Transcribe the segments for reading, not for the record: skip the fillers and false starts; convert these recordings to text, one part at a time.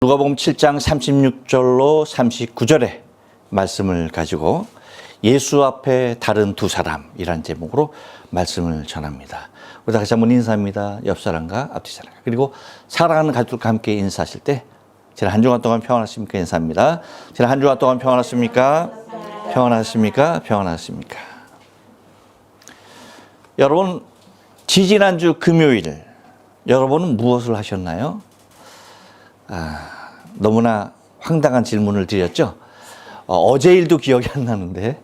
누가복음 7장 36절로 39절의 말씀을 가지고 예수 앞에 다른 두 사람이라는 제목으로 말씀을 전합니다. 우리 다 같이 한번 인사합니다. 옆 사람과 앞뒤 사람. 그리고 사랑하는 가족들과 함께 인사하실 때 지난 한 주간 동안 평안하십니까? 인사합니다. 지난 한 주간 동안 평안하십니까? 평안하십니까? 평안하십니까? 여러분, 지지난주 금요일 여러분은 무엇을 하셨나요? 너무나 황당한 질문을 드렸죠. 어제 일도 기억이 안 나는데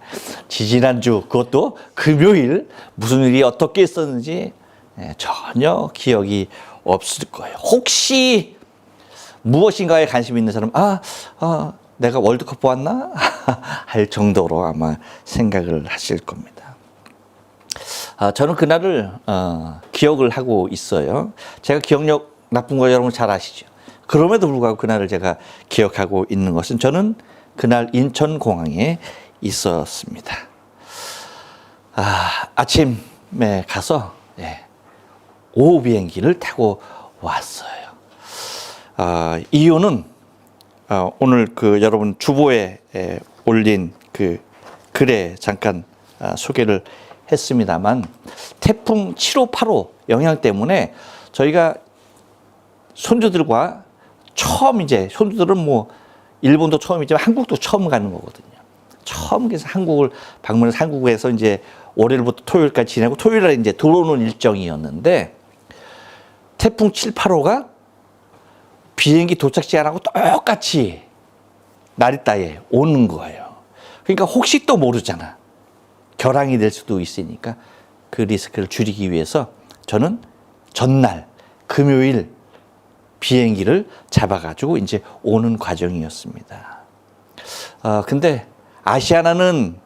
지지난주 그것도 금요일 무슨 일이 어떻게 있었는지 전혀 기억이 없을 거예요. 혹시 무엇인가에 관심 있는 사람 내가 월드컵 보았나? 할 정도로 아마 생각을 하실 겁니다. 저는 그날을 기억을 하고 있어요. 제가 기억력 나쁜 거 여러분 잘 아시죠? 그럼에도 불구하고 그날을 제가 기억하고 있는 것은 저는 그날 인천공항에 있었습니다. 아침에 가서 오후 비행기를 타고 왔어요. 이유는 오늘 여러분 주보에 올린 그 글에 잠깐 소개를 했습니다만 태풍 7호, 8호 영향 때문에 저희가 손주들과 손주들은 일본도 처음이지만 한국도 처음 가는 거거든요. 처음 그래서 한국을 방문해서 한국에서 이제 월요일부터 토요일까지 지내고 토요일에 이제 들어오는 일정이었는데 태풍 7, 8호가 비행기 도착 시간하고 똑같이 나리따에 오는 거예요. 그러니까 혹시 또 모르잖아. 결항이 될 수도 있으니까 그 리스크를 줄이기 위해서 저는 전날 금요일 비행기를 잡아가지고 이제 오는 과정이었습니다. 근데 아시아나는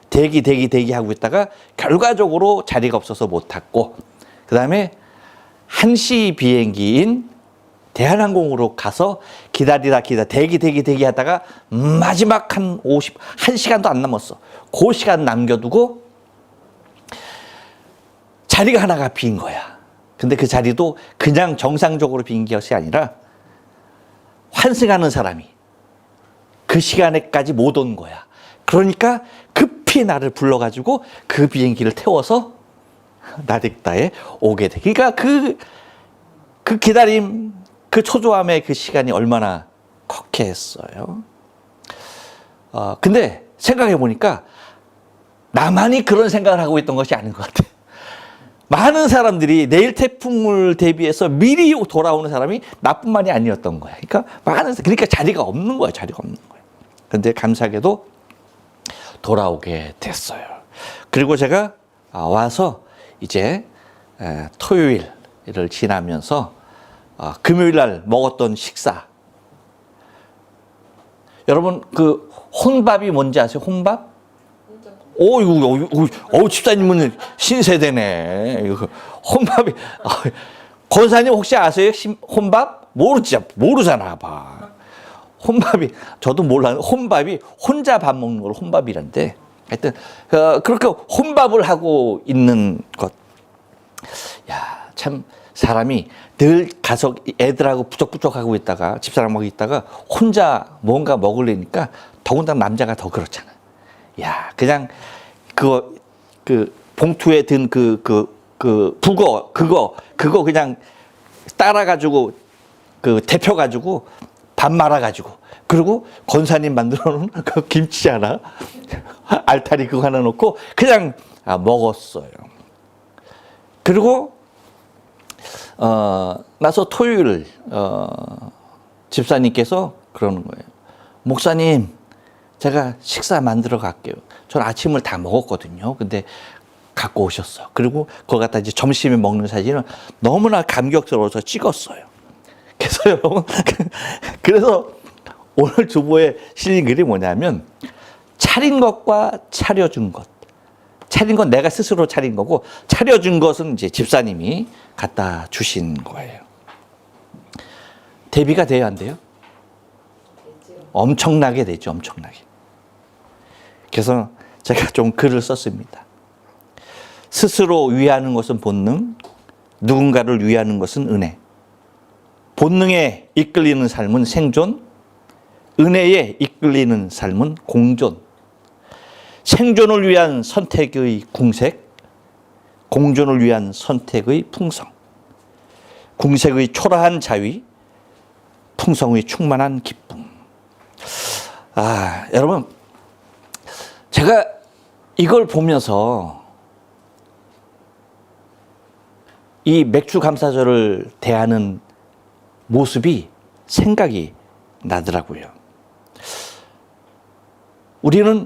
대기하고 있다가 결과적으로 자리가 없어서 못 탔고, 그 다음에 1시 비행기인 대한항공으로 가서 기다리다 대기 하다가 마지막 한 1시간도 안 남았어. 그 시간 남겨두고 자리가 하나가 빈 거야. 근데 그 자리도 그냥 정상적으로 빈 것이 아니라 환승하는 사람이 그 시간에까지 못 온 거야. 그러니까 급히 나를 불러가지고 그 비행기를 태워서 나리따에 오게 돼. 그러니까 그 기다림, 그 초조함의 그 시간이 얼마나 컥했어요. 근데 생각해 보니까 나만이 그런 생각을 하고 있던 것이 아닌 것 같아. 많은 사람들이 내일 태풍을 대비해서 미리 돌아오는 사람이 나뿐만이 아니었던 거야. 그러니까 자리가 없는 거야. 그런데 감사하게도 돌아오게 됐어요. 그리고 제가 와서 이제 토요일을 지나면서 금요일 날 먹었던 식사. 여러분 그 혼밥이 뭔지 아세요? 혼밥? 집사님은 신세대네. 혼밥이. 권사님 혹시 아세요? 혼밥? 모르잖아, 봐. 혼밥이, 저도 몰라요. 혼밥이 혼자 밥 먹는 걸 혼밥이란데. 하여튼, 그렇게 혼밥을 하고 있는 것. 야, 참, 사람이 늘 가서 애들하고 부쩍부쩍하고 있다가, 집사람하고 있다가 혼자 뭔가 먹으려니까 더군다나 남자가 더 그렇잖아. 야, 그냥 그 봉투에 든 북어 그거 그냥 따라가지고 데펴가지고 밥 말아가지고 그리고 권사님 만들어놓은 그 김치 하나 알타리 그거 하나 넣고 그냥 먹었어요. 그리고 나서 토요일 집사님께서 그러는 거예요. 목사님, 제가 식사 만들어 갈게요. 전 아침을 다 먹었거든요. 근데 갖고 오셨어요. 그리고 그걸 갖다 이제 점심에 먹는 사진을 너무나 감격스러워서 찍었어요. 그래서 여러분, 그래서 오늘 주보에 실린 글이 뭐냐면 차린 것과 차려준 것. 차린 건 내가 스스로 차린 거고 차려준 것은 이제 집사님이 갖다 주신 거예요. 대비가 돼야 안 돼요? 엄청나게 되죠. 엄청나게. 그래서 제가 좀 글을 썼습니다. 스스로 위하는 것은 본능, 누군가를 위하는 것은 은혜. 본능에 이끌리는 삶은 생존, 은혜에 이끌리는 삶은 공존. 생존을 위한 선택의 궁색, 공존을 위한 선택의 풍성. 궁색의 초라한 자위, 풍성의 충만한 기쁨. 여러분, 제가 이걸 보면서 이 맥주 감사절을 대하는 모습이 생각이 나더라고요. 우리는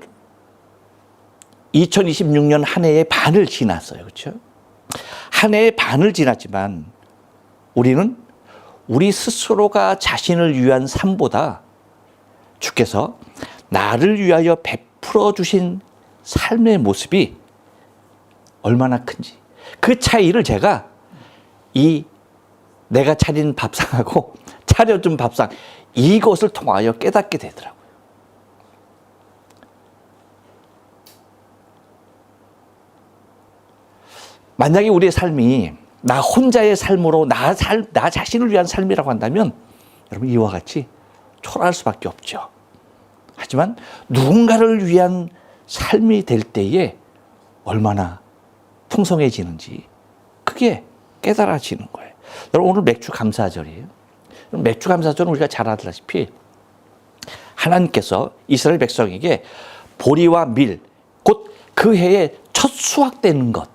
2026년 한 해의 반을 지났어요. 그렇죠? 한 해의 반을 지났지만 우리는 우리 스스로가 자신을 위한 삶보다 주께서 나를 위하여 베풀어 주신 삶의 모습이 얼마나 큰지, 그 차이를 제가 이 내가 차린 밥상하고 차려준 밥상, 이것을 통하여 깨닫게 되더라고요. 만약에 우리의 삶이 나 혼자의 삶으로 나 자신을 위한 삶이라고 한다면 여러분, 이와 같이 초라할 수밖에 없죠. 하지만 누군가를 위한 삶이 될 때에 얼마나 풍성해지는지 그게 깨달아지는 거예요. 여러분, 오늘 맥주 감사절이에요. 맥주 감사절은 우리가 잘 알다시피 하나님께서 이스라엘 백성에게 보리와 밀, 곧 그 해에 첫 수확되는 것,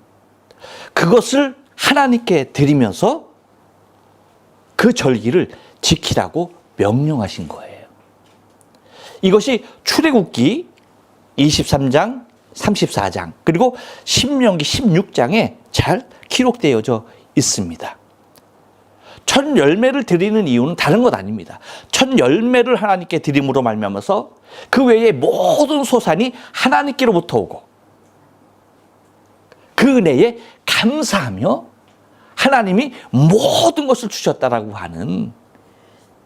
그것을 하나님께 드리면서 그 절기를 지키라고 명령하신 거예요. 이것이 출애굽기 23장, 34장, 그리고 신명기 16장에 잘 기록되어져 있습니다. 첫 열매를 드리는 이유는 다른 것 아닙니다. 첫 열매를 하나님께 드림으로 말미암아서 그 외에 모든 소산이 하나님께로부터 오고 그 은혜에 감사하며 하나님이 모든 것을 주셨다라고 하는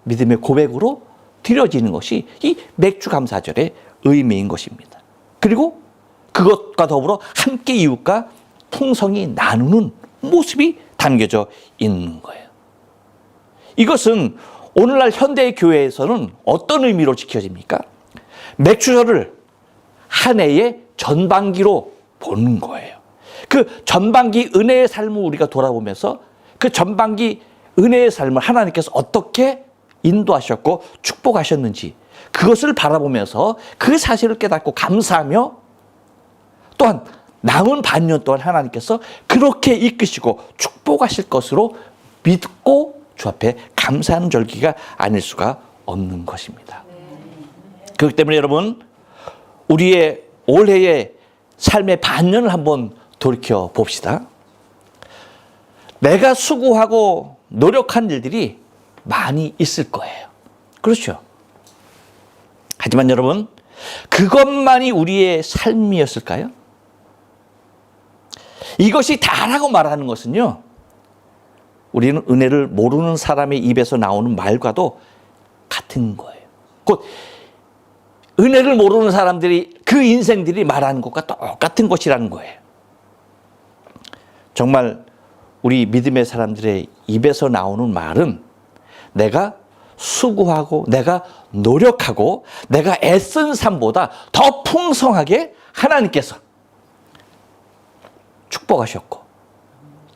믿음의 고백으로 드려지는 것이 이 맥주 감사절의 의미인 것입니다. 그리고 그것과 더불어 함께 이웃과 풍성히 나누는 모습이 담겨져 있는 거예요. 이것은 오늘날 현대의 교회에서는 어떤 의미로 지켜집니까? 맥주절을 한 해의 전반기로 보는 거예요. 그 전반기 은혜의 삶을 우리가 돌아보면서 그 전반기 은혜의 삶을 하나님께서 어떻게 인도하셨고 축복하셨는지 그것을 바라보면서 그 사실을 깨닫고 감사하며 또한 남은 반년 동안 하나님께서 그렇게 이끄시고 축복하실 것으로 믿고 주 앞에 감사하는 절기가 아닐 수가 없는 것입니다. 그렇기 때문에 여러분, 우리의 올해의 삶의 반년을 한번 돌이켜 봅시다. 내가 수고하고 노력한 일들이 많이 있을 거예요. 그렇죠? 하지만 여러분, 그것만이 우리의 삶이었을까요? 이것이 다라고 말하는 것은요, 우리는 은혜를 모르는 사람의 입에서 나오는 말과도 같은 거예요. 곧 은혜를 모르는 사람들이 그 인생들이 말하는 것과 똑같은 것이라는 거예요. 정말 우리 믿음의 사람들의 입에서 나오는 말은 내가 수고하고 내가 노력하고 내가 애쓴 삶보다 더 풍성하게 하나님께서 축복하셨고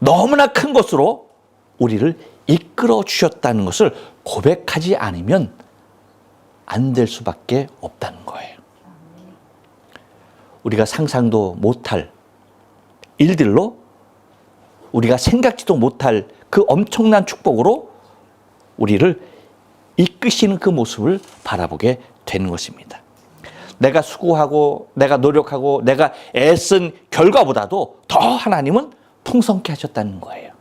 너무나 큰 것으로 우리를 이끌어 주셨다는 것을 고백하지 않으면 안 될 수밖에 없다는 거예요. 우리가 상상도 못할 일들로 우리가 생각지도 못할 그 엄청난 축복으로 우리를 이끄시는 그 모습을 바라보게 되는 것입니다. 내가 수고하고 내가 노력하고 내가 애쓴 결과보다도 더 하나님은 풍성케 하셨다는 거예요.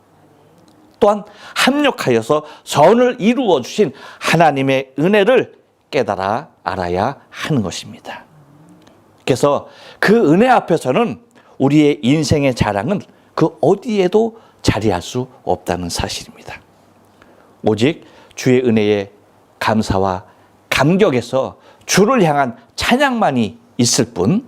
또한 합력하여서 선을 이루어 주신 하나님의 은혜를 깨달아 알아야 하는 것입니다. 그래서 그 은혜 앞에서는 우리의 인생의 자랑은 그 어디에도 자리할 수 없다는 사실입니다. 오직 주의 은혜에 감사와 감격에서 주를 향한 찬양만이 있을 뿐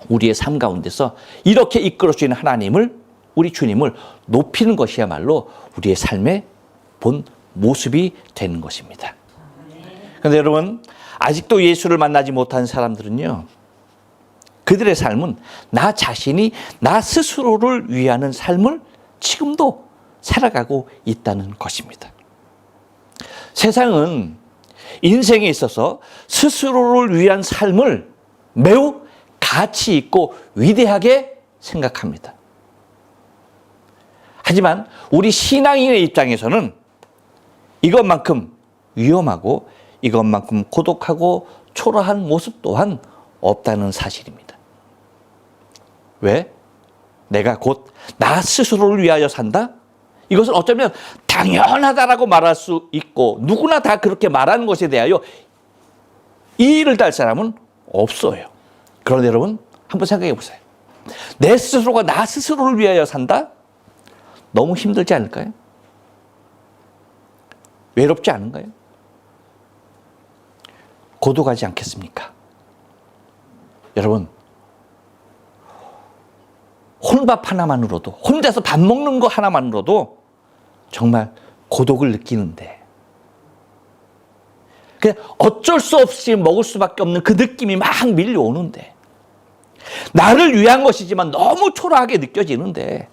우리의 삶 가운데서 이렇게 이끌어 주시는 하나님을, 우리 주님을 높이는 것이야말로 우리의 삶의 본 모습이 되는 것입니다. 그런데 여러분, 아직도 예수를 만나지 못한 사람들은요, 그들의 삶은 나 자신이 나 스스로를 위하는 삶을 지금도 살아가고 있다는 것입니다. 세상은 인생에 있어서 스스로를 위한 삶을 매우 가치 있고 위대하게 생각합니다. 하지만 우리 신앙인의 입장에서는 이것만큼 위험하고 이것만큼 고독하고 초라한 모습 또한 없다는 사실입니다. 왜? 내가 곧 나 스스로를 위하여 산다? 이것은 어쩌면 당연하다라고 말할 수 있고 누구나 다 그렇게 말하는 것에 대하여 이의를 달 사람은 없어요. 그런데 여러분, 한번 생각해 보세요. 내 스스로가 나 스스로를 위하여 산다? 너무 힘들지 않을까요? 외롭지 않은가요? 고독하지 않겠습니까? 여러분, 혼밥 하나만으로도, 혼자서 밥 먹는 거 하나만으로도 정말 고독을 느끼는데, 그냥 어쩔 수 없이 먹을 수밖에 없는 그 느낌이 막 밀려오는데, 나를 위한 것이지만 너무 초라하게 느껴지는데,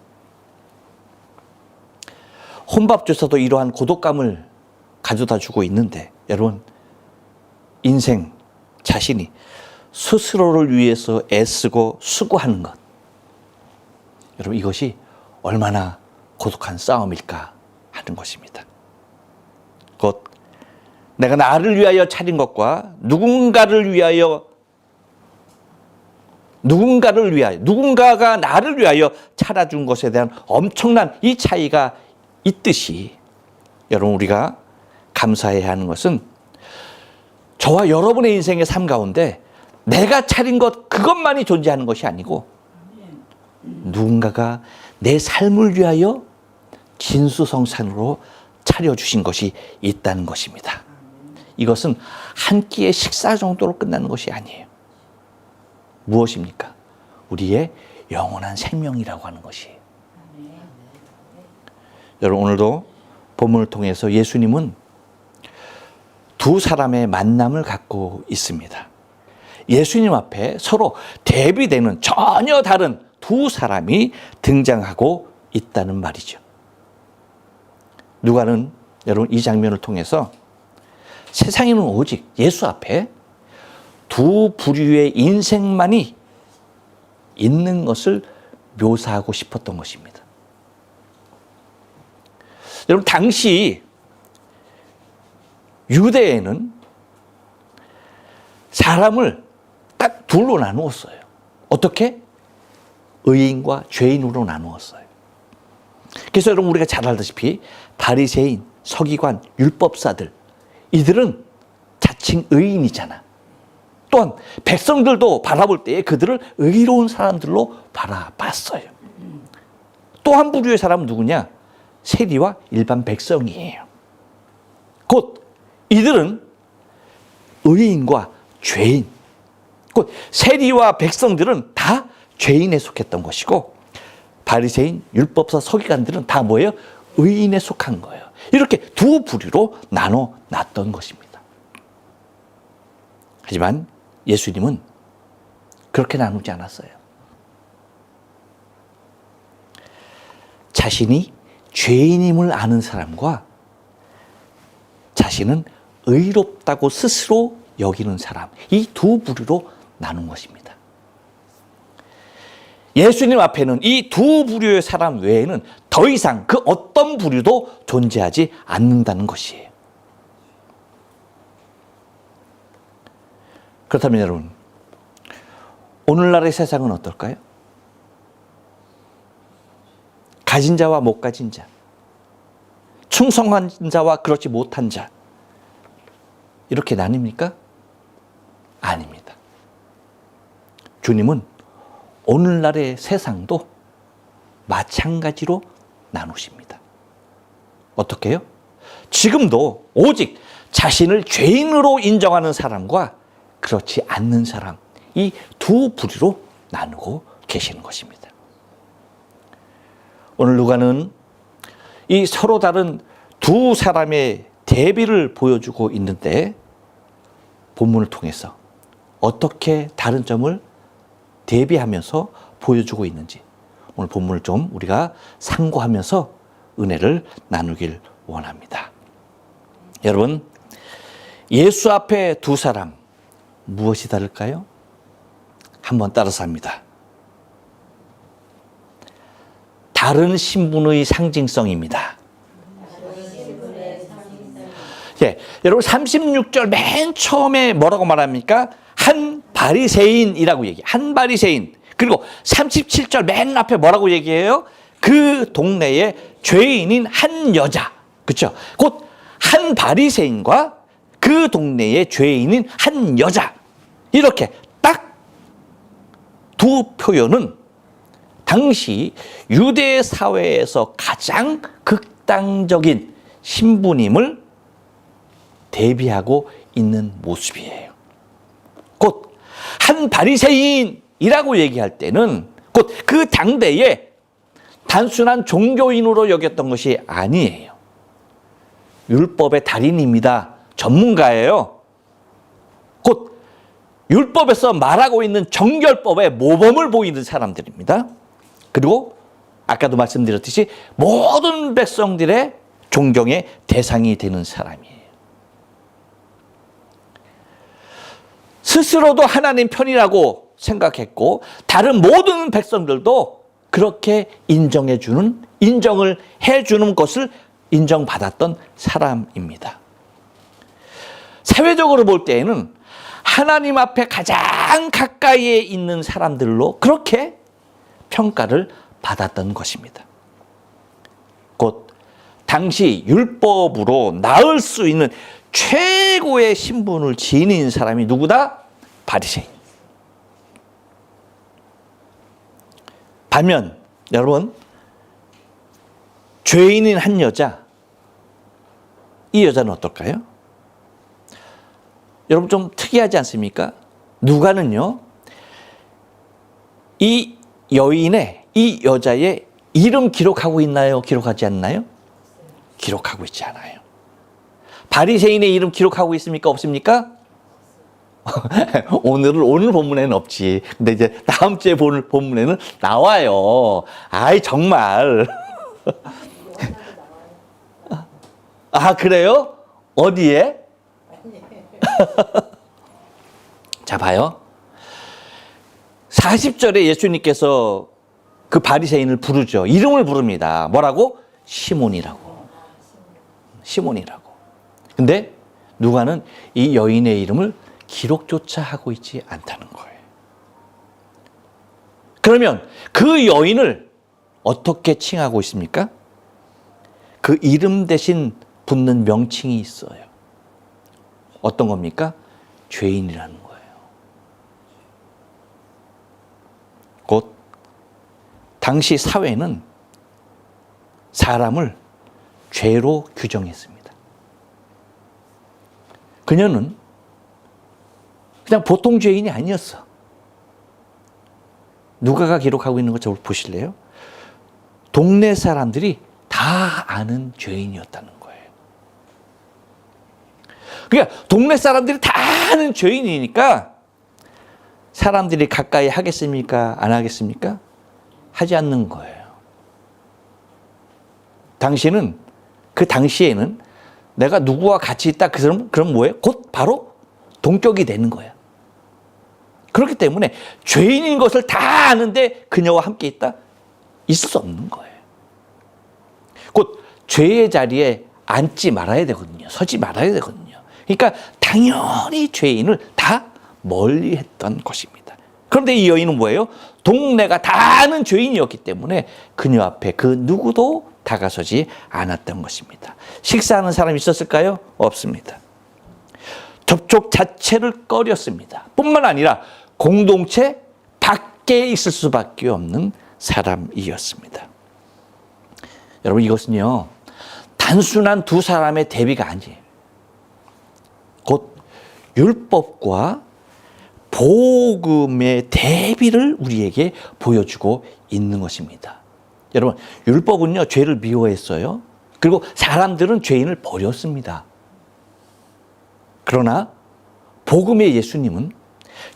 혼밥주서도 이러한 고독감을 가져다 주고 있는데, 여러분, 인생 자신이 스스로를 위해서 애쓰고 수고하는 것, 여러분, 이것이 얼마나 고독한 싸움일까 하는 것입니다. 곧 내가 나를 위하여 차린 것과 누군가가 나를 위하여 차려준 것에 대한 엄청난 이 차이가 있듯이, 여러분, 우리가 감사해야 하는 것은 저와 여러분의 인생의 삶 가운데 내가 차린 것 그것만이 존재하는 것이 아니고 누군가가 내 삶을 위하여 진수성찬으로 차려주신 것이 있다는 것입니다. 이것은 한 끼의 식사 정도로 끝나는 것이 아니에요. 무엇입니까? 우리의 영원한 생명이라고 하는 것이에요. 여러분, 오늘도 본문을 통해서 예수님은 두 사람의 만남을 갖고 있습니다. 예수님 앞에 서로 대비되는 전혀 다른 두 사람이 등장하고 있다는 말이죠. 누가는 여러분 이 장면을 통해서 세상에는 오직 예수 앞에 두 부류의 인생만이 있는 것을 묘사하고 싶었던 것입니다. 여러분, 당시 유대에는 사람을 딱 둘로 나누었어요. 어떻게? 의인과 죄인으로 나누었어요. 그래서 여러분, 우리가 잘 알다시피 바리새인, 서기관, 율법사들, 이들은 자칭 의인이잖아. 또한 백성들도 바라볼 때에 그들을 의로운 사람들로 바라봤어요. 또 한 부류의 사람은 누구냐? 세리와 일반 백성이에요. 곧 이들은 의인과 죄인, 곧 세리와 백성들은 다 죄인에 속했던 것이고, 바리새인, 율법사, 서기관들은 다 뭐예요? 의인에 속한 거예요. 이렇게 두 부류로 나눠 놨던 것입니다. 하지만 예수님은 그렇게 나누지 않았어요. 자신이 죄인임을 아는 사람과 자신은 의롭다고 스스로 여기는 사람, 이 두 부류로 나눈 것입니다. 예수님 앞에는 이 두 부류의 사람 외에는 더 이상 그 어떤 부류도 존재하지 않는다는 것이에요. 그렇다면 여러분, 오늘날의 세상은 어떨까요? 가진 자와 못 가진 자, 충성한 자와 그렇지 못한 자, 이렇게 나뉩니까? 아닙니다. 주님은 오늘날의 세상도 마찬가지로 나누십니다. 어떻게 해요? 지금도 오직 자신을 죄인으로 인정하는 사람과 그렇지 않는 사람, 이 두 부류로 나누고 계시는 것입니다. 오늘 누가는 이 서로 다른 두 사람의 대비를 보여주고 있는데 본문을 통해서 어떻게 다른 점을 대비하면서 보여주고 있는지 오늘 본문을 좀 우리가 상고하면서 은혜를 나누길 원합니다. 여러분, 예수 앞에 두 사람 무엇이 다를까요? 한번 따라서 합니다. 다른 신분의 상징성입니다. 예, 여러분 36절 맨 처음에 뭐라고 말합니까? 한 바리새인이라고 얘기해요. 한 바리새인. 그리고 37절 맨 앞에 뭐라고 얘기해요? 그 동네에 죄인인 한 여자. 그렇죠? 곧 한 바리새인과 그 동네에 죄인인 한 여자. 이렇게 딱 두 표현은 당시 유대 사회에서 가장 극단적인 신부님을 대비하고 있는 모습이에요. 곧 한 바리새인이라고 얘기할 때는 곧 그 당대에 단순한 종교인으로 여겼던 것이 아니에요. 율법의 달인입니다. 전문가예요. 곧 율법에서 말하고 있는 정결법의 모범을 보이는 사람들입니다. 그리고 아까도 말씀드렸듯이 모든 백성들의 존경의 대상이 되는 사람이에요. 스스로도 하나님 편이라고 생각했고 다른 모든 백성들도 그렇게 인정을 해주는 것을 인정받았던 사람입니다. 사회적으로 볼 때에는 하나님 앞에 가장 가까이에 있는 사람들로 그렇게 평가를 받았던 것입니다. 곧 당시 율법으로 나을 수 있는 최고의 신분을 지닌 사람이 누구다? 바리새인. 반면 여러분, 죄인인 한 여자, 이 여자는 어떨까요? 여러분 좀 특이하지 않습니까? 누가는요, 이 여자의 이름 기록하고 있나요? 기록하지 않나요? 기록하고 있지 않아요. 바리새인의 이름 기록하고 있습니까? 없습니까? 오늘 본문에는 없지. 근데 이제 다음 주에 볼 본문에는 나와요. 아이, 정말. 아, 그래요? 어디에? 자, 봐요. 40절에 예수님께서 그 바리새인을 부르죠. 이름을 부릅니다. 뭐라고? 시몬이라고. 시몬이라고. 근데 누가는 이 여인의 이름을 기록조차 하고 있지 않다는 거예요. 그러면 그 여인을 어떻게 칭하고 있습니까? 그 이름 대신 붙는 명칭이 있어요. 어떤 겁니까? 죄인이라는 거예요. 곧 당시 사회는 사람을 죄로 규정했습니다. 그녀는 그냥 보통 죄인이 아니었어. 누가가 기록하고 있는 거 저를 보실래요? 동네 사람들이 다 아는 죄인이었다는 거예요. 그러니까 동네 사람들이 다 아는 죄인이니까 사람들이 가까이 하겠습니까? 안 하겠습니까? 하지 않는 거예요. 당시에는, 그 당시에는 내가 누구와 같이 있다, 그럼 뭐예요? 곧 바로 동격이 되는 거야. 그렇기 때문에 죄인인 것을 다 아는데 그녀와 함께 있다? 있을 수 없는 거예요. 곧 죄의 자리에 앉지 말아야 되거든요. 서지 말아야 되거든요. 그러니까 당연히 죄인을 다 멀리 했던 것입니다. 그런데 이 여인은 뭐예요? 동네가 다 아는 죄인이었기 때문에 그녀 앞에 그 누구도 다가서지 않았던 것입니다. 식사하는 사람이 있었을까요? 없습니다. 접촉 자체를 꺼렸습니다. 뿐만 아니라 공동체 밖에 있을 수밖에 없는 사람이었습니다. 여러분, 이것은요, 단순한 두 사람의 대비가 아니에요. 곧 율법과 복음의 대비를 우리에게 보여주고 있는 것입니다. 여러분, 율법은요, 죄를 미워했어요. 그리고 사람들은 죄인을 버렸습니다. 그러나 복음의 예수님은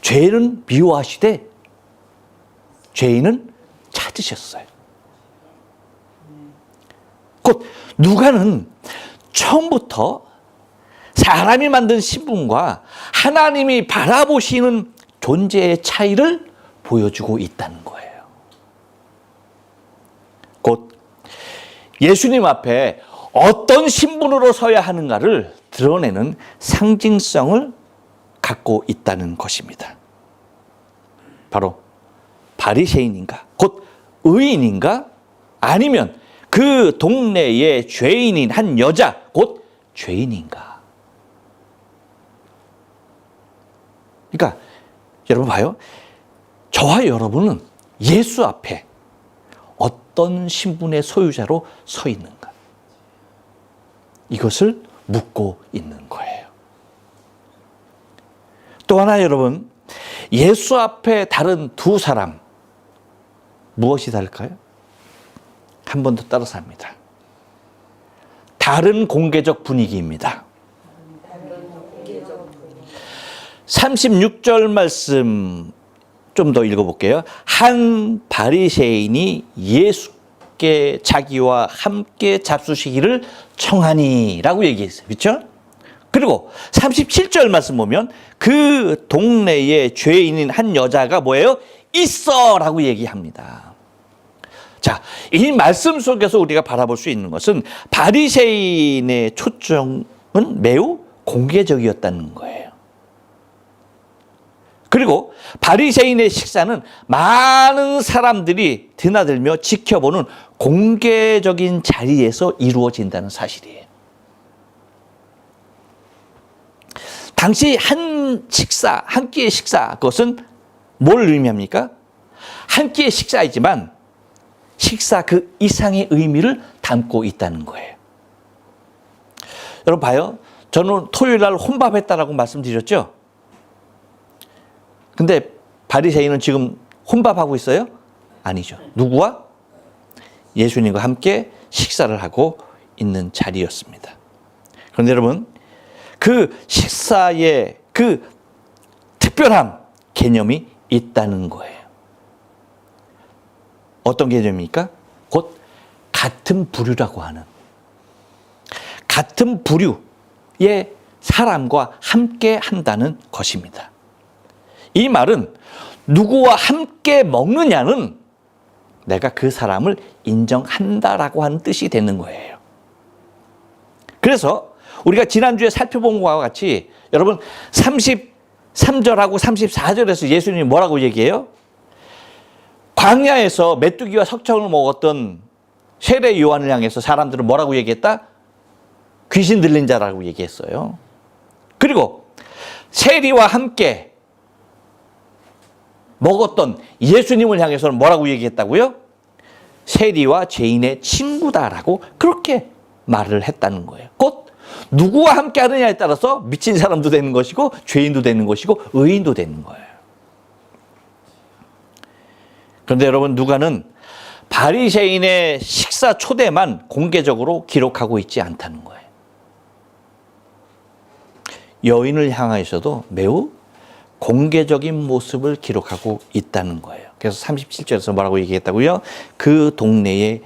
죄는 미워하시되 죄인은 찾으셨어요. 곧 누가는 처음부터 사람이 만든 신분과 하나님이 바라보시는 존재의 차이를 보여주고 있다는 거예요. 곧 예수님 앞에 어떤 신분으로 서야 하는가를 드러내는 상징성을 갖고 있다는 것입니다. 바로 바리새인인가, 곧 의인인가, 아니면 그 동네의 죄인인 한 여자, 곧 죄인인가. 그러니까 여러분 봐요. 저와 여러분은 예수 앞에 어떤 신분의 소유자로 서 있는가. 이것을 묻고 있는 거예요. 또 하나 여러분, 예수 앞에 다른 두 사람, 무엇이 다를까요? 한 번 더 따라서 합니다. 다른 공개적 분위기입니다. 36절 말씀 좀 더 읽어볼게요. 한 바리새인이 예수께 자기와 함께 잡수시기를 청하니라고 얘기했어요. 그렇죠? 그리고 37절 말씀 보면 그 동네에 죄인인 한 여자가 뭐예요? 있어라고 얘기합니다. 자, 이 말씀 속에서 우리가 바라볼 수 있는 것은 바리새인의 초점은 매우 공개적이었다는 거예요. 그리고 바리새인의 식사는 많은 사람들이 드나들며 지켜보는 공개적인 자리에서 이루어진다는 사실이에요. 당시 한 끼의 식사, 그것은 뭘 의미합니까? 한 끼의 식사이지만 식사 그 이상의 의미를 담고 있다는 거예요. 여러분 봐요. 저는 토요일 날 혼밥했다라고 말씀드렸죠? 근데 바리새인은 지금 혼밥하고 있어요? 아니죠. 누구와? 예수님과 함께 식사를 하고 있는 자리였습니다. 그런데 여러분, 그 식사에 그 특별한 개념이 있다는 거예요. 어떤 개념입니까? 곧 같은 부류라고 하는, 같은 부류의 사람과 함께 한다는 것입니다. 이 말은 누구와 함께 먹느냐는 내가 그 사람을 인정한다라고 하는 뜻이 되는 거예요. 그래서 우리가 지난주에 살펴본 것과 같이 여러분 33절하고 34절에서 예수님이 뭐라고 얘기해요? 광야에서 메뚜기와 석청을 먹었던 세례 요한을 향해서 사람들은 뭐라고 얘기했다? 귀신 들린 자라고 얘기했어요. 그리고 세리와 함께 먹었던 예수님을 향해서는 뭐라고 얘기했다고요? 세리와 죄인의 친구다라고 그렇게 말을 했다는 거예요. 곧 누구와 함께 하느냐에 따라서 미친 사람도 되는 것이고 죄인도 되는 것이고 의인도 되는 거예요. 그런데 여러분, 누가는 바리새인의 식사 초대만 공개적으로 기록하고 있지 않다는 거예요. 여인을 향하여서도 매우 공개적인 모습을 기록하고 있다는 거예요. 그래서 37절에서 뭐라고 얘기했다고요? 그 동네에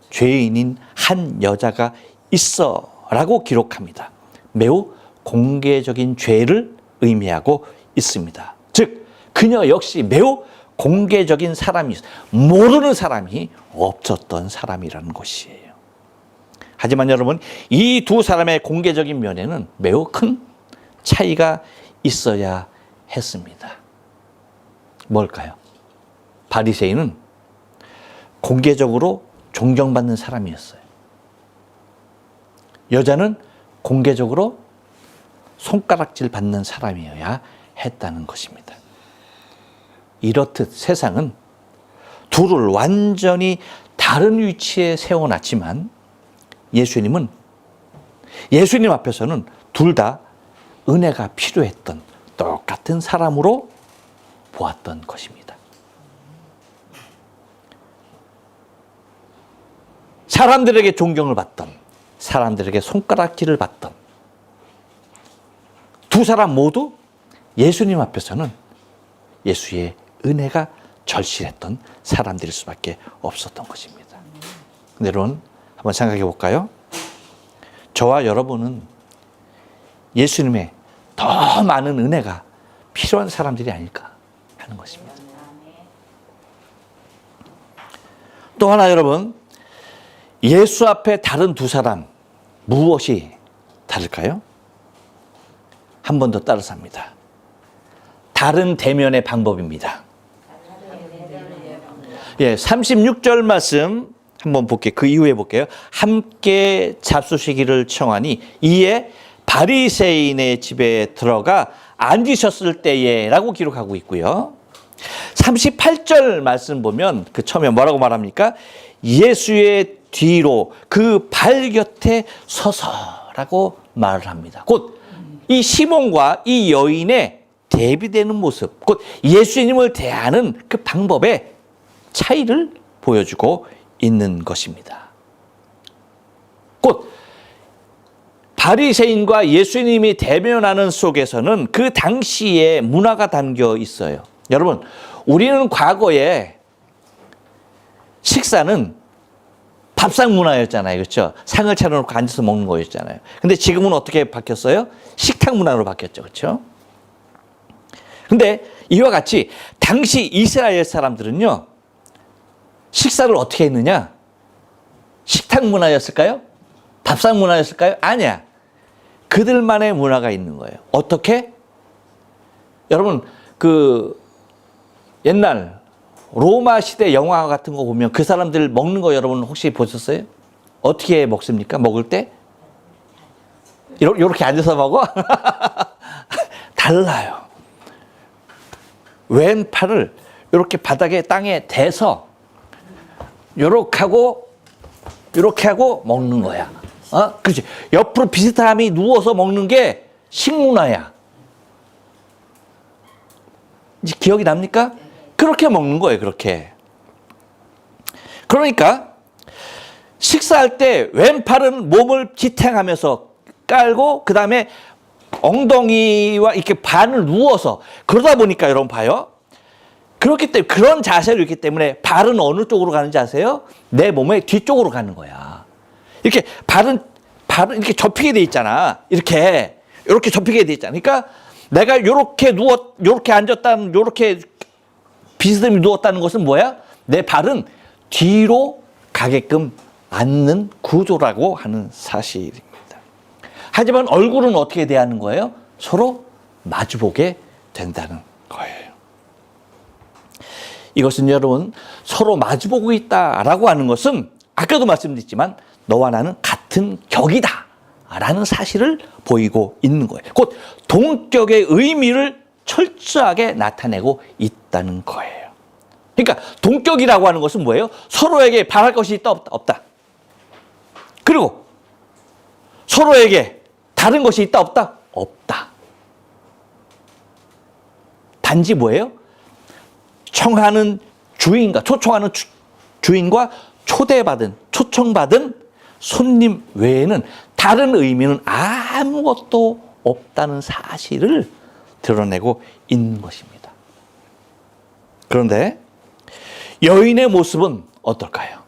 죄인인 한 여자가 있어라고 기록합니다. 매우 공개적인 죄를 의미하고 있습니다. 즉 그녀 역시 매우 공개적인 사람이, 모르는 사람이 없었던 사람이라는 것이에요. 하지만 여러분, 이 두 사람의 공개적인 면에는 매우 큰 차이가 있어야 했습니다. 뭘까요? 바리새인은 공개적으로 존경받는 사람이었어요. 여자는 공개적으로 손가락질 받는 사람이어야 했다는 것입니다. 이렇듯 세상은 둘을 완전히 다른 위치에 세워놨지만 예수님 앞에서는 둘 다 은혜가 필요했던 똑같은 사람으로 보았던 것입니다. 사람들에게 존경을 받던, 사람들에게 손가락질을 받던 두 사람 모두 예수님 앞에서는 예수의 은혜가 절실했던 사람들일 수밖에 없었던 것입니다. 근데 여러분 한번 생각해 볼까요? 저와 여러분은 예수님의 더 많은 은혜가 필요한 사람들이 아닐까 하는 것입니다. 또 하나 여러분, 예수 앞에 다른 두 사람 무엇이 다를까요? 한 번 더 따라서 합니다. 다른 대면의 방법입니다. 예, 36절 말씀 한번 볼게요. 그 이후에 볼게요. 함께 잡수시기를 청하니 이에 바리새인의 집에 들어가 앉으셨을 때에 라고 기록하고 있고요. 38절 말씀 보면 그 처음에 뭐라고 말합니까? 예수의 뒤로 그 발 곁에 서서라고 말을 합니다. 곧 이 시몬과 이 여인의 대비되는 모습, 곧 예수님을 대하는 그 방법의 차이를 보여주고 있는 것입니다. 곧 바리새인과 예수님이 대면하는 속에서는 그 당시의 문화가 담겨 있어요. 여러분, 우리는 과거에 식사는 밥상 문화였잖아요. 그렇죠? 상을 차려놓고 앉아서 먹는 거였잖아요. 근데 지금은 어떻게 바뀌었어요? 식탁 문화로 바뀌었죠. 그렇죠? 근데 이와 같이 당시 이스라엘 사람들은요, 식사를 어떻게 했느냐? 식탁 문화였을까요? 밥상 문화였을까요? 아니야. 그들만의 문화가 있는 거예요. 어떻게? 여러분, 그 옛날 로마 시대 영화 같은 거 보면 그 사람들 먹는 거 여러분 혹시 보셨어요? 어떻게 먹습니까? 먹을 때? 이렇게 앉아서 먹어? 달라요. 왼팔을 이렇게 바닥에 땅에 대서 이렇게 하고 먹는 거야. 그렇지. 옆으로 비스듬히 누워서 먹는 게 식문화야. 이제 기억이 납니까? 그렇게 먹는 거예요, 그렇게. 그러니까 식사할 때 왼팔은 몸을 지탱하면서 깔고 그 다음에 엉덩이와 이렇게 반을 누워서, 그러다 보니까 여러분 봐요. 그렇기 때문에 그런 자세로 있기 때문에 발은 어느 쪽으로 가는지 아세요? 내 몸의 뒤쪽으로 가는 거야. 이렇게 발은 이렇게 접히게 돼 있잖아. 이렇게 접히게 돼 있잖아. 그러니까 내가 요렇게 앉았다는, 요렇게 비스듬히 누웠다는 것은 뭐야? 내 발은 뒤로 가게끔 앉는 구조라고 하는 사실입니다. 하지만 얼굴은 어떻게 대하는 거예요? 서로 마주보게 된다는 거예요. 이것은 여러분, 서로 마주보고 있다라고 하는 것은 아까도 말씀드렸지만 너와 나는 같은 격이다 라는 사실을 보이고 있는 거예요. 곧 동격의 의미를 철저하게 나타내고 있다는 거예요. 그러니까 동격이라고 하는 것은 뭐예요? 서로에게 바랄 것이 있다 없다. 그리고 서로에게 다른 것이 있다 없다. 단지 뭐예요? 초청하는 주인과 초청받은 손님 외에는 다른 의미는 아무것도 없다는 사실을 드러내고 있는 것입니다. 그런데 여인의 모습은 어떨까요?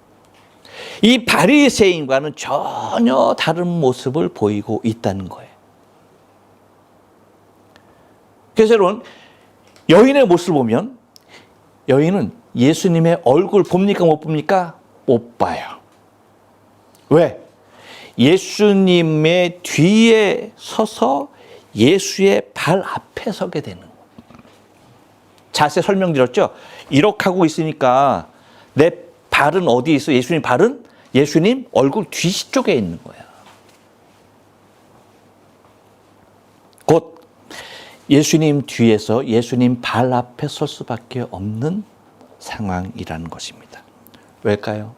이 바리새인과는 전혀 다른 모습을 보이고 있다는 거예요. 그래서 여러분, 여인의 모습을 보면 여인은 예수님의 얼굴 봅니까 못 봅니까? 못 봐요. 왜? 예수님의 뒤에 서서 예수의 발 앞에 서게 되는 거예요. 자세 설명드렸죠? 이렇게 하고 있으니까 내 발은 어디에 있어? 예수님 발은 예수님 얼굴 뒤쪽에 있는 거야. 곧 예수님 뒤에서 예수님 발 앞에 설 수밖에 없는 상황이라는 것입니다. 왜일까요?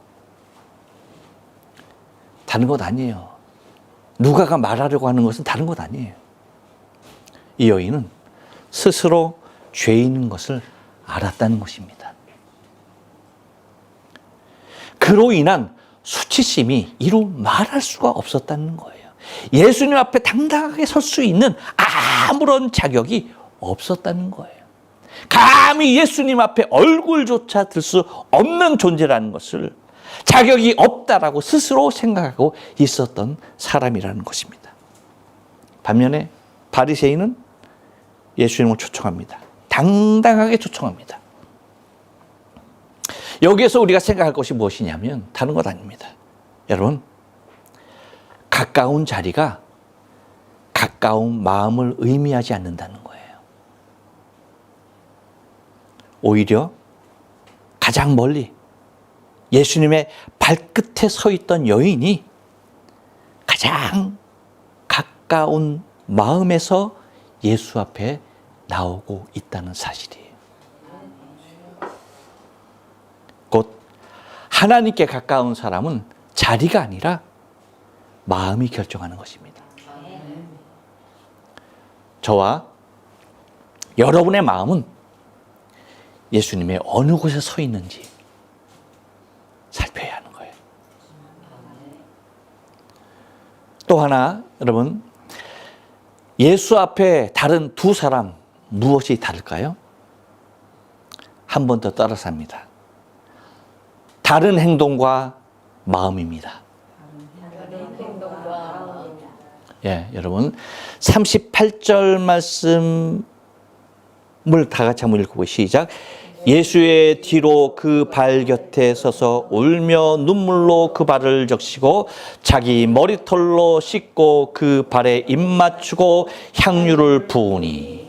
다른 것 아니에요. 누가가 말하려고 하는 것은 다른 것 아니에요. 이 여인은 스스로 죄인인 것을 알았다는 것입니다. 그로 인한 수치심이 이루 말할 수가 없었다는 거예요. 예수님 앞에 당당하게 설 수 있는 아무런 자격이 없었다는 거예요. 감히 예수님 앞에 얼굴조차 들 수 없는 존재라는 것을 자격이 없다라고 스스로 생각하고 있었던 사람이라는 것입니다. 반면에 바리새인은 예수님을 초청합니다. 당당하게 초청합니다. 여기에서 우리가 생각할 것이 무엇이냐면 다른 것 아닙니다. 여러분, 가까운 자리가 가까운 마음을 의미하지 않는다는 거예요. 오히려 가장 멀리 예수님의 발끝에 서 있던 여인이 가장 가까운 마음에서 예수 앞에 나오고 있다는 사실이에요. 곧 하나님께 가까운 사람은 자리가 아니라 마음이 결정하는 것입니다. 저와 여러분의 마음은 예수님의 어느 곳에 서 있는지 살펴야 하는 거예요. 또 하나, 여러분, 예수 앞에 다른 두 사람 무엇이 다를까요? 한 번 더 따라서 합니다. 다른 행동과 마음입니다. 예, 여러분 38절 말씀을 다 같이 한번 읽고 시작. 예수의 뒤로 그 발 곁에 서서 울며 눈물로 그 발을 적시고 자기 머리털로 씻고 그 발에 입 맞추고 향유를 부으니.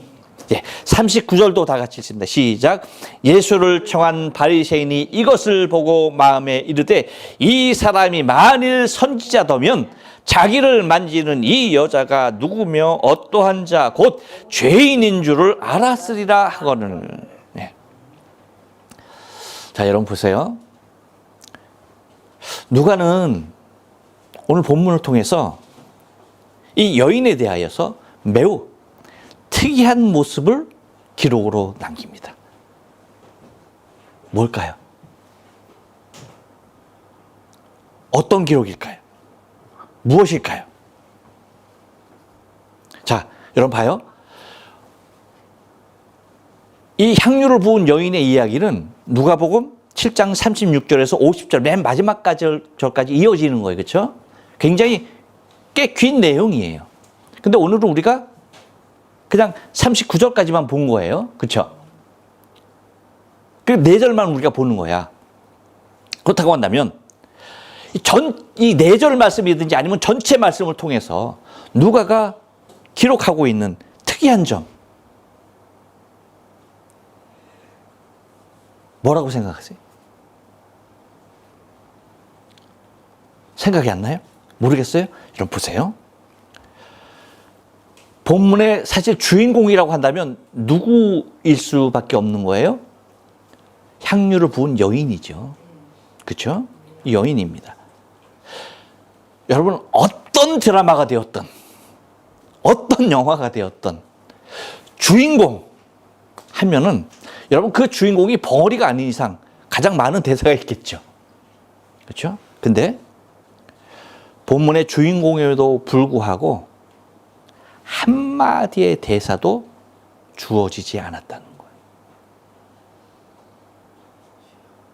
예, 39절도 다 같이 읽습니다. 시작. 예수를 청한 바리새인이 이것을 보고 마음에 이르되 이 사람이 만일 선지자더면 자기를 만지는 이 여자가 누구며 어떠한 자 곧 죄인인 줄을 알았으리라 하거늘. 네. 자, 여러분 보세요. 누가는 오늘 본문을 통해서 이 여인에 대하여서 매우 특이한 모습을 기록으로 남깁니다. 뭘까요? 어떤 기록일까요? 무엇일까요? 자, 여러분 봐요. 이 향유를 부은 여인의 이야기는 누가복음 7장 36절에서 50절 맨 마지막 절까지 이어지는 거예요. 그렇죠? 굉장히 꽤 긴 내용이에요. 근데 오늘은 우리가 그냥 39절까지만 본 거예요. 그렇죠? 그 4절만 우리가 보는 거야. 그렇다고 한다면 이 4절 말씀이든지 아니면 전체 말씀을 통해서 누가가 기록하고 있는 특이한 점 뭐라고 생각하세요? 생각이 안 나요? 모르겠어요? 여러분 보세요. 본문의 사실 주인공이라고 한다면 누구일 수밖에 없는 거예요? 향유를 부은 여인이죠. 그렇죠? 이 여인입니다. 여러분, 어떤 드라마가 되었던 어떤 영화가 되었던 주인공 하면은 여러분 그 주인공이 벙어리가 아닌 이상 가장 많은 대사가 있겠죠. 그렇죠? 근데 본문의 주인공에도 불구하고 한마디의 대사도 주어지지 않았다는 거예요.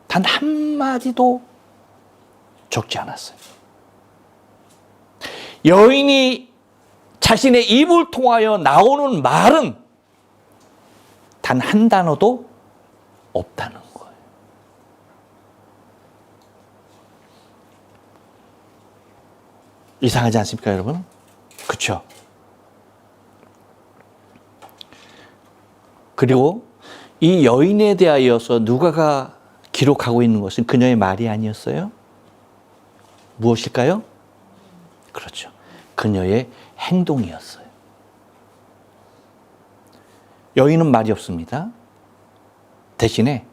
단 한마디도 적지 않았어요. 여인이 자신의 입을 통하여 나오는 말은 단 한 단어도 없다는 거예요. 이상하지 않습니까, 여러분? 그렇죠? 그리고 이 여인에 대하여서 누가가 기록하고 있는 것은 그녀의 말이 아니었어요? 무엇일까요? 그렇죠. 그녀의 행동이었어요. 여인은 말이 없습니다. 대신에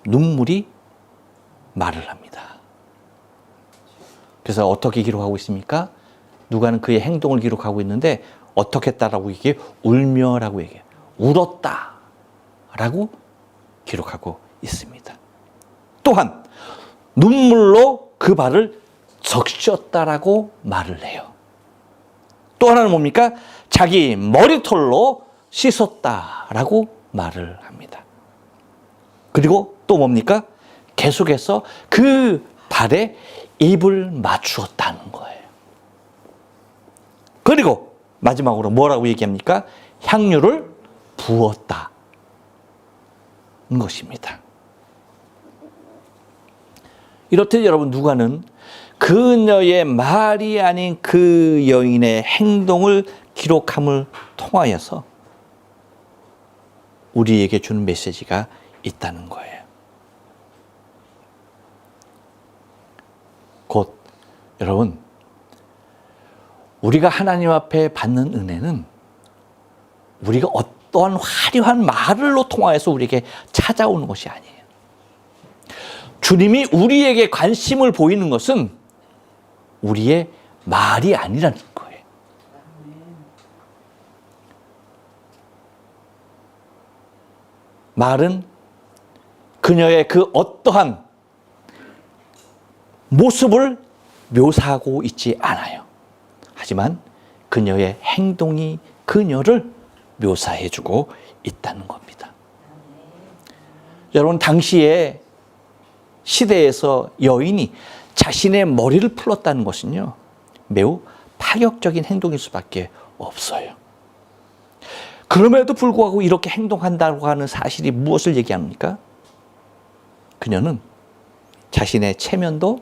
눈물이 말을 합니다. 그래서 어떻게 기록하고 있습니까? 누가는 그의 행동을 기록하고 있는데 어떻게 했다라고 얘기해요? 울며라고 얘기해요. 울었다라고 기록하고 있습니다. 또한 눈물로 그 발을 적셨다라고 말을 해요. 또 하나는 뭡니까? 자기 머리털로 씻었다라고 말을 합니다. 그리고 또 뭡니까? 계속해서 그 발에 입을 맞추었다는 거예요. 그리고 마지막으로 뭐라고 얘기합니까? 향유를 부었다는 것입니다. 이렇듯 여러분, 누가는 그녀의 말이 아닌 그 여인의 행동을 기록함을 통하여서 우리에게 주는 메시지가 있다는 거예요. 곧 여러분, 우리가 하나님 앞에 받는 은혜는 우리가 어떠한 화려한 말로 통하여서 우리에게 찾아오는 것이 아니에요. 주님이 우리에게 관심을 보이는 것은 우리의 말이 아니라는 거예요. 말은 그녀의 그 어떠한 모습을 묘사하고 있지 않아요. 하지만 그녀의 행동이 그녀를 묘사해주고 있다는 겁니다. 여러분, 당시에 시대에서 여인이 자신의 머리를 풀었다는 것은요, 매우 파격적인 행동일 수밖에 없어요. 그럼에도 불구하고 이렇게 행동한다고 하는 사실이 무엇을 얘기합니까? 그녀는 자신의 체면도,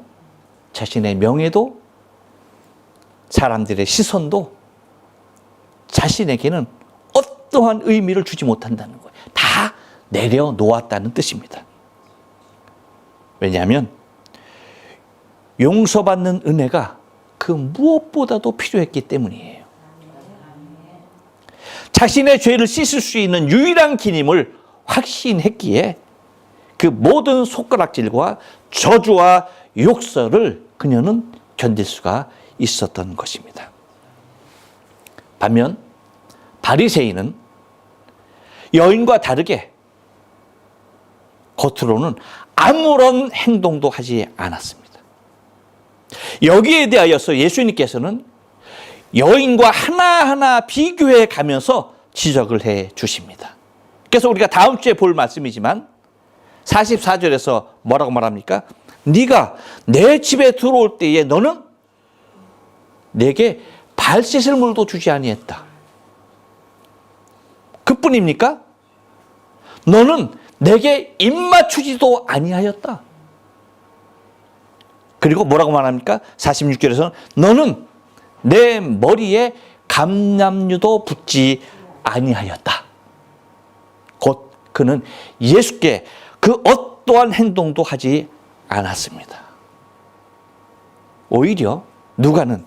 자신의 명예도, 사람들의 시선도 자신에게는 어떠한 의미를 주지 못한다는 거예요. 다 내려놓았다는 뜻입니다. 왜냐하면 용서받는 은혜가 그 무엇보다도 필요했기 때문이에요. 자신의 죄를 씻을 수 있는 유일한 기님을 확신했기에 그 모든 손가락질과 저주와 욕설을 그녀는 견딜 수가 있었던 것입니다. 반면 바리새인은 여인과 다르게 겉으로는 아무런 행동도 하지 않았습니다. 여기에 대하여서 예수님께서는 여인과 하나하나 비교해 가면서 지적을 해 주십니다. 그래서 우리가 다음 주에 볼 말씀이지만 44절에서 뭐라고 말합니까? 네가 내 집에 들어올 때에 너는 내게 발 씻을 물도 주지 아니했다. 그뿐입니까? 너는 내게 입 맞추지도 아니하였다. 그리고 뭐라고 말합니까? 46절에서는 너는 내 머리에 감람류도 붓지 아니하였다. 곧 그는 예수께 그 어떠한 행동도 하지 않았습니다. 오히려 누가는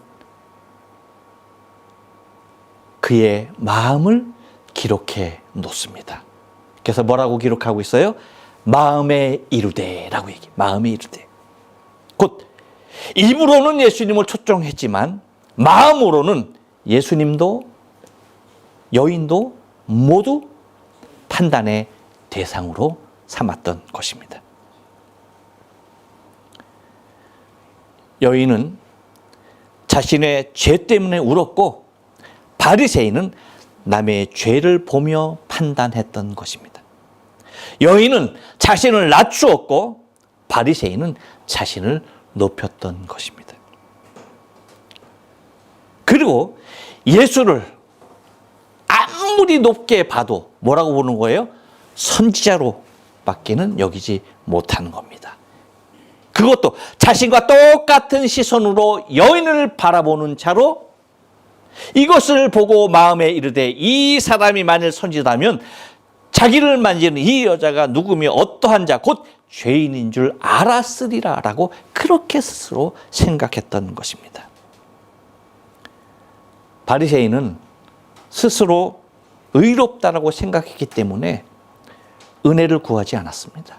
그의 마음을 기록해 놓습니다. 그래서 뭐라고 기록하고 있어요? 마음에 이르되라고 얘기해요. 마음에 이르되. 곧 입으로는 예수님을 초청했지만 마음으로는 예수님도 여인도 모두 판단의 대상으로 삼았던 것입니다. 여인은 자신의 죄 때문에 울었고 바리새인은 남의 죄를 보며 판단했던 것입니다. 여인은 자신을 낮추었고 바리새인은 자신을 높였던 것입니다. 그리고 예수를 아무리 높게 봐도 뭐라고 보는 거예요? 선지자로밖에는 여기지 못하는 겁니다. 그것도 자신과 똑같은 시선으로 여인을 바라보는 자로 이것을 보고 마음에 이르되 이 사람이 만일 선지자라면 자기를 만지는 이 여자가 누구며 어떠한 자 곧 죄인인 줄 알았으리라 라고 그렇게 스스로 생각했던 것입니다. 바리새인은 스스로 의롭다라고 생각했기 때문에 은혜를 구하지 않았습니다.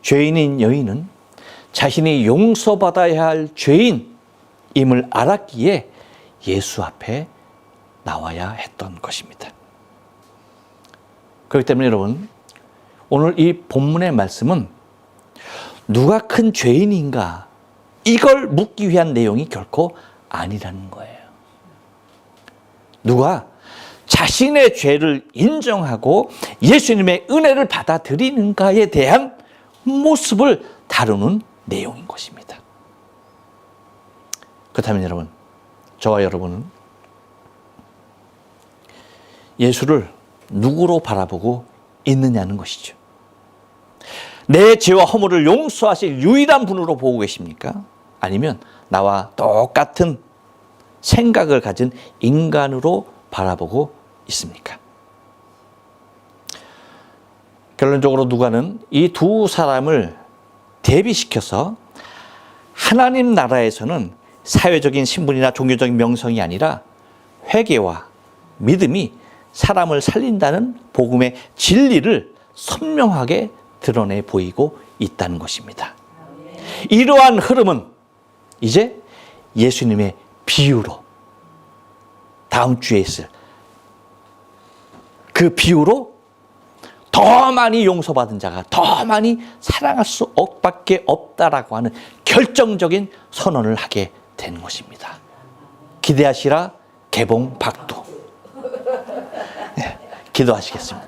죄인인 여인은 자신이 용서받아야 할 죄인임을 알았기에 예수 앞에 나와야 했던 것입니다. 그렇기 때문에 여러분, 오늘 이 본문의 말씀은 누가 큰 죄인인가 이걸 묻기 위한 내용이 결코 아니라는 거예요. 누가 자신의 죄를 인정하고 예수님의 은혜를 받아들이는가에 대한 모습을 다루는 내용인 것입니다. 그렇다면 여러분, 저와 여러분은 예수를 누구로 바라보고 있느냐는 것이죠. 내 죄와 허물을 용서하실 유일한 분으로 보고 계십니까? 아니면 나와 똑같은 생각을 가진 인간으로 바라보고 있습니까? 결론적으로 누가는 이 두 사람을 대비시켜서 하나님 나라에서는 사회적인 신분이나 종교적인 명성이 아니라 회개와 믿음이 사람을 살린다는 복음의 진리를 선명하게 드러내 보이고 있다는 것입니다. 이러한 흐름은 이제 예수님의 비유로 다음 주에 있을 그 비유로 더 많이 용서받은 자가 더 많이 사랑할 수밖에 없다라고 하는 결정적인 선언을 하게 되는 것입니다. 기대하시라 개봉 박도. 네, 기도하시겠습니다.